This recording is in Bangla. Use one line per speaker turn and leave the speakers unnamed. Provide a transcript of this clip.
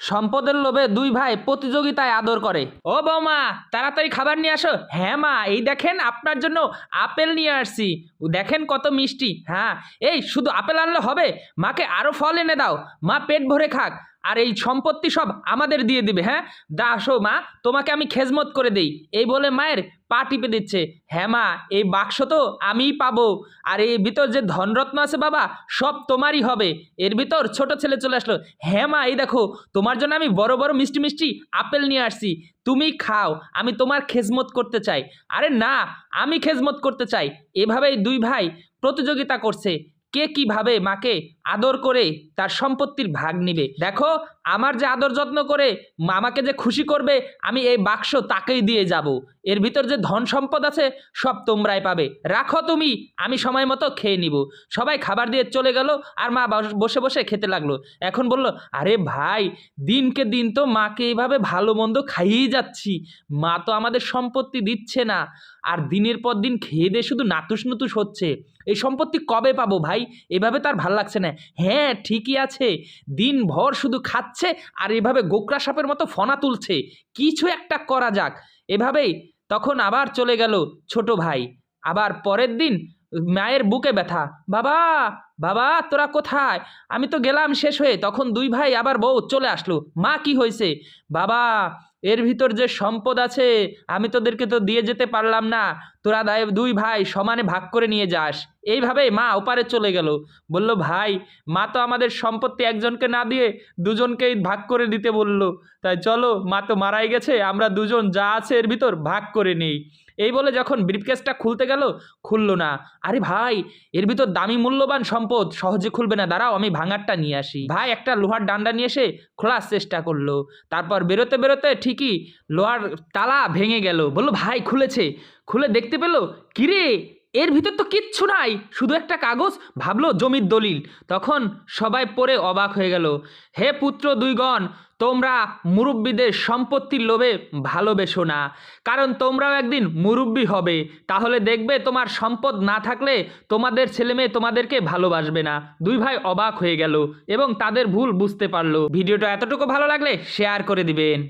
সম্পদের লোভে দুই ভাই প্রতিযোগিতায় আদর করে। ও বৌমা, তাড়াতাড়ি খাবার নিয়ে আসো। হ্যাঁ মা, এই দেখেন আপনার জন্য আপেল নিয়ে আসছি, দেখেন কত মিষ্টি। হ্যাঁ, এই শুধু আপেল আনলে হবে, মাকে আরো ফল এনে দাও, মা পেট ভরে খাক, আর এই সম্পত্তি সব আমাদের দিয়ে দিবে। হ্যাঁ, আসো মা, তোমাকে আমি খেজমত করে দেই। এই বলে মায়ের পা টিপে দিচ্ছে। হ্যাঁ মা, এই বাক্স তো আমিই পাবো, আর এর ভিতর যে ধনরত্ন আছে বাবা, সব তোমারই হবে। এর ভিতর ছোট ছেলে চলে আসলো। হ্যাঁ মা, এই দেখো তোমার জন্য আমি বড় বড় মিষ্টি মিষ্টি আপেল নিয়ে আসছি, তুমি খাও, আমি তোমার খেজমত করতে চাই। আরে না, আমি খেজমত করতে চাই। এভাবেই দুই ভাই প্রতিযোগিতা করছে, কে কিভাবে মাকে আদর করে তার সম্পত্তির ভাগ নিবে। দেখো, আমার যে আদর যত্ন করে আমাকে যে খুশি করবে, আমি এই বাক্স তাকেই দিয়ে যাব। এর ভিতর যে ধন সম্পদ আছে সব তোমরাই পাবে, রাখো তুমি, আমি সময় মতো খেয়ে নিব। সবাই খাবার দিয়ে চলে গেল, আর মা বসে বসে খেতে লাগলো। এখন বলল, আরে ভাই, দিনকে দিন তো মাকে এইভাবে ভালো মন্দ খাইয়েই যাচ্ছি, মা তো আমাদের সম্পত্তি দিচ্ছে না, আর দিনের পর দিন খেয়ে দিয়ে শুধু নাতুস নুতুস হচ্ছে, এই সম্পত্তি কবে পাবো ভাই? এভাবে তার ভাল লাগছে না। হ্যাঁ ঠিকই আছে, দিনভর শুধু খাচ্ছে আর এভাবে গোকরা সাপের মতো ফনা তুলছে, কিছু একটা করা যাক। এভাবেই তখন আবার চলে গেল ছোট ভাই। আবার পরের দিন মায়ের বুকে ব্যথা। বাবা, বাবা তোরা কোথায়? আমি তো গেলাম শেষ হয়ে। তখন দুই ভাই আবার বউ চলে আসলো। মা, কি হয়েছে? বাবা, এর ভিতর যে সম্পদ আছে আমি তোদেরকে তো দিয়ে যেতে পারলাম না, তোরা দুই ভাই সমানে ভাগ করে নিয়ে যাস। এইভাবে মা ওপারে চলে গেল। বলল, ভাই, মা তো আমাদের সম্পত্তি একজনকে না দিয়ে দুজনকেই ভাগ করে দিতে বলল, তাই চলো, মা তো মারাই গেছে, আমরা দুজন যা আছে এর ভিতর ভাগ করে নেই। এই বলে যখন ব্রিফকেসটা খুলতে গেল, খুললো না। আরে ভাই, এর ভিতর দামি মূল্যবান সম্পদ, সহজে খুলবে না, দাঁড়াও আমি ভাঙারটা নিয়ে আসি। ভাই একটা লোহার ডান্ডা নিয়ে এসে খোলার চেষ্টা করলো। তারপর বেরোতে বেরোতে ঠিকই লোহার তালা ভেঙে গেল। বললো, ভাই খুলেছে। খুলে দেখতে পেলো, কিরে, এর ভিতর তো কিচ্ছু নাই, শুধু একটা কাগজ। ভাবলো জমির দলিল। তখন সবাই পড়ে অবাক হয়ে গেল। হে পুত্র দুইগণ, তোমরা মুরব্বীদের সম্পত্তির লোভে ভালোবেসো না, কারণ তোমরাও একদিন মুরব্বী হবে, তাহলে দেখবে তোমার সম্পদ না থাকলে তোমাদের ছেলেমেয়ে তোমাদেরকে ভালোবাসবে না। দুই ভাই অবাক হয়ে গেল এবং তাদের ভুল বুঝতে পারলো। ভিডিওটা এতটুকু ভালো লাগলে শেয়ার করে দিবেন।